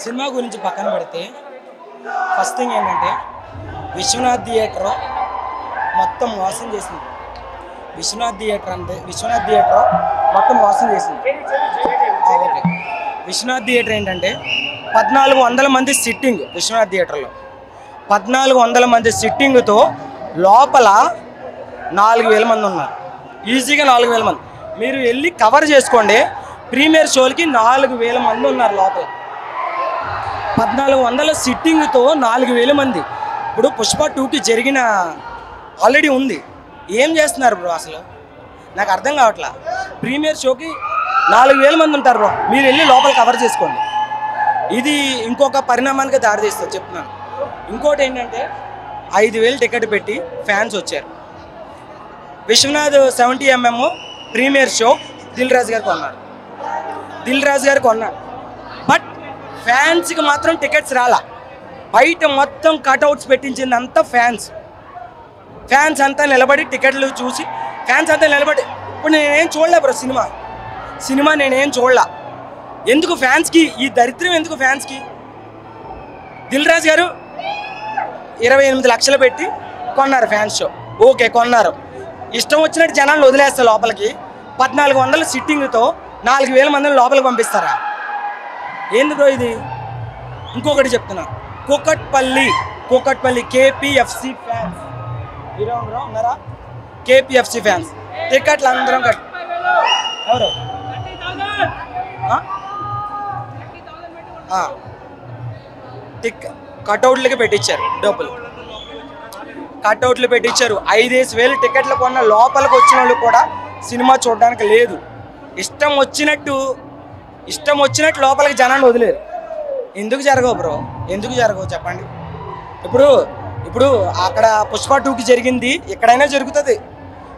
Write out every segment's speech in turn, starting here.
Cinema గురించి పక్కన పెడితే ఫస్ట్ థింగ్ ఏంటంటే విశ్వనాథ్ థియేటర్ మొత్తం మోసం చేసింది. విశ్వనాథ్ థియేటర్ మొత్తం మోసం చేసింది. ఓకే, విశ్వనాథ్ థియేటర్ ఏంటంటే 1400 మంది సిట్టింగ్. విశ్వనాథ్ థియేటర్లో 1400 మంది సిట్టింగ్తో లోపల 4000 మంది ఉన్నారు. ఈజీగా 4000 మంది. మీరు వెళ్ళి కవర్ చేసుకోండి. ప్రీమియర్ షోలకి 4000 మంది ఉన్నారు లోపల. 1400 సిట్టింగ్తో 4000 మంది. ఇప్పుడు పుష్ప 2కి జరిగిన ఆల్రెడీ ఉంది. ఏం చేస్తున్నారు బ్రో అసలు నాకు అర్థం కావట్లా. ప్రీమియర్ షోకి 4000 మంది ఉంటారు బ్రో. మీరు వెళ్ళి లోపల కవర్ చేసుకోండి. ఇది ఇంకొక పరిణామానికి దారితీస్తుంది చెప్తున్నాను. ఇంకోటి ఏంటంటే 5000 టికెట్ పెట్టి ఫ్యాన్స్ వచ్చారు. Viswanath 70mm premiere show Dil Raju garu కొన్నారు. బట్ ఫ్యాన్స్కి మాత్రం టికెట్స్ రాలా. బయట మొత్తం కట్అవుట్స్ పెట్టించింది అంతా ఫ్యాన్స్ అంతా నిలబడి టికెట్లు చూసి ఫ్యాన్స్ అంతా నిలబడి. ఇప్పుడు నేనేం చూడలే బ్రో సినిమా నేనేం చూడలా. ఎందుకు ఫ్యాన్స్కి ఈ దరిద్రం? ఎందుకు ఫ్యాన్స్కి? దిల్ రాజు గారు 28 లక్షలు పెట్టి కొన్నారు ఫ్యాన్స్ షో. ఓకే, కొన్నారు. ఇష్టం వచ్చినట్టు జనాలు వదిలేస్తారు లోపలికి. 1400 సిట్టింగ్తో 4000 మందిని లోపలికి పంపిస్తారా? ఏంది బ్రో ఇది? ఇంకొకటి చెప్తున్నా, కూకట్పల్లి కేపీఎఫ్సి ఫ్యాన్స్ ఉన్నారా? కేపీఎఫ్సి ఫ్యాన్స్ టికెట్లు అందరం ఎవరు కట్అవుట్లకి పెట్టించారు. డబ్బులు కట్అవుట్లు పెట్టించారు. 5000 టికెట్లు కొన్న లోపలికి వచ్చిన వాళ్ళు కూడా సినిమా చూడడానికి లేదు. ఇష్టం వచ్చినట్టు లోపలికి జనాన్ని వదిలేరు. ఎందుకు జరగవు బ్రో? ఎందుకు జరగవు చెప్పండి. ఇప్పుడు అక్కడ పుష్ప 2కి జరిగింది, ఎక్కడైనా జరుగుతుంది.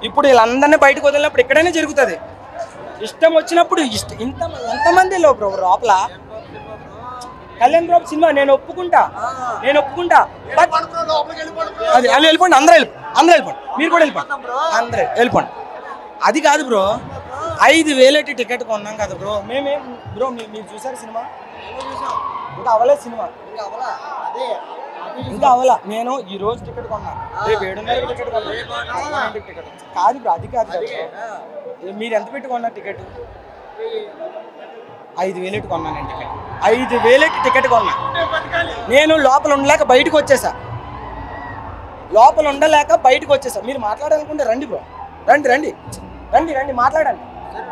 ఇప్పుడు వీళ్ళందరినీ బయటకు వదిలినప్పుడు ఎక్కడైనా జరుగుతుంది. ఇష్టం వచ్చినప్పుడు ఎంతమంది బ్రో లోపల? కళ్యాణ్ బాబు సినిమా నేను ఒప్పుకుంటా. బట్ అది వాళ్ళు వెళ్ళిపోండి, అందరూ వెళ్ళిపోండి, మీరు కూడా అందరూ వెళ్ళిపోండి. అది కాదు బ్రో, 5000 టికెట్ కొన్నాం కదా బ్రో. మేమేం బ్రో మీరు చూసారు సినిమా? ఇంకా అవ్వలేదు సినిమా, ఇంకా అవ్వలా. నేను ఈ రోజు టికెట్ కొన్నాను, రేపు 7:30 టికెట్ కొన్నాను. టికెట్ కాదు బ్రో, అది కాదు. మీరు ఎంత పెట్టి కొన్నారు టికెట్? 5000 కొన్నాను నేను టికెట్. 5000 టికెట్ కొన్నా. నేను లోపల ఉండలేక బయటకు వచ్చేసా. మీరు మాట్లాడాలనుకుంటే రండి బ్రో, రండి మాట్లాడండి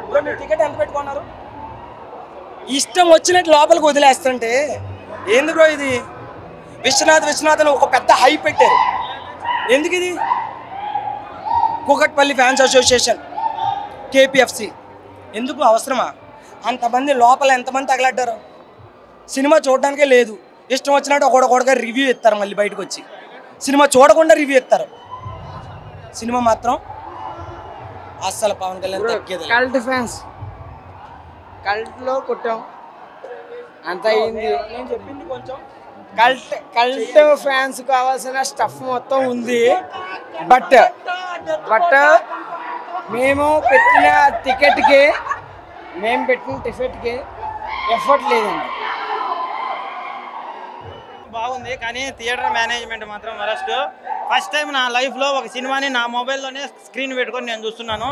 బ్రో. మీరు టికెట్ ఎంత పెట్టుకున్నారు? ఇష్టం వచ్చినట్టు లోపలికి వదిలేస్తుంటే ఏంది బ్రో ఇది? విశ్వనాథ్ అని ఒక పెద్ద హై పెట్టారు. ఎందుకు ఇది? కూకట్పల్లి ఫ్యాన్స్ అసోసియేషన్ కేపీఎఫ్సి ఎందుకు అవసరమా? అంతమంది లోపల ఎంతమంది తగలడ్డారు? సినిమా చూడడానికే లేదు. ఇష్టం వచ్చినట్టు ఒకడొకడుగా రివ్యూ ఇస్తారు. మళ్ళీ బయటకు వచ్చి సినిమా చూడకుండా రివ్యూ ఇస్తారు. సినిమా మాత్రం అస్సలు పవన్ కళ్యాణ్ తగ్గేది. కల్ట్లో కొట్టాం అంత అయింది. నేను చెప్పింది కొంచెం కల్ట్ ఫ్యాన్స్ కావాల్సిన స్టఫ్ మొత్తం ఉంది. బట్ మేము పెట్టిన టికెట్కి ఎఫర్ట్ లేదండి. బాగుంది, కానీ థియేటర్ మేనేజ్మెంట్ మాత్రం ఫస్ట్ టైం నా లైఫ్లో ఒక సినిమాని నా మొబైల్లోనే స్క్రీన్ పెట్టుకొని నేను చూస్తున్నాను.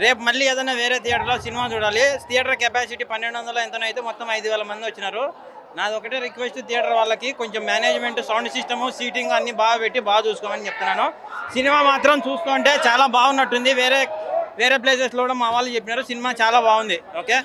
రేపు మళ్ళీ ఏదైనా వేరే థియేటర్లో సినిమా చూడాలి. థియేటర్ కెపాసిటీ 1200 ఎంతనో అయితే మొత్తం 5000 మంది వచ్చినారు. నాది ఒకటే రిక్వెస్ట్, థియేటర్ వాళ్ళకి కొంచెం మేనేజ్మెంట్, సౌండ్ సిస్టము, సీటింగ్ అన్నీ బాగా పెట్టి బాగా చూసుకోమని చెప్తున్నాను. సినిమా మాత్రం చూస్తుంటే చాలా బాగున్నట్టుంది. వేరే ప్లేసెస్లో కూడా మా వాళ్ళు చెప్పినారు సినిమా చాలా బాగుంది. ఓకే.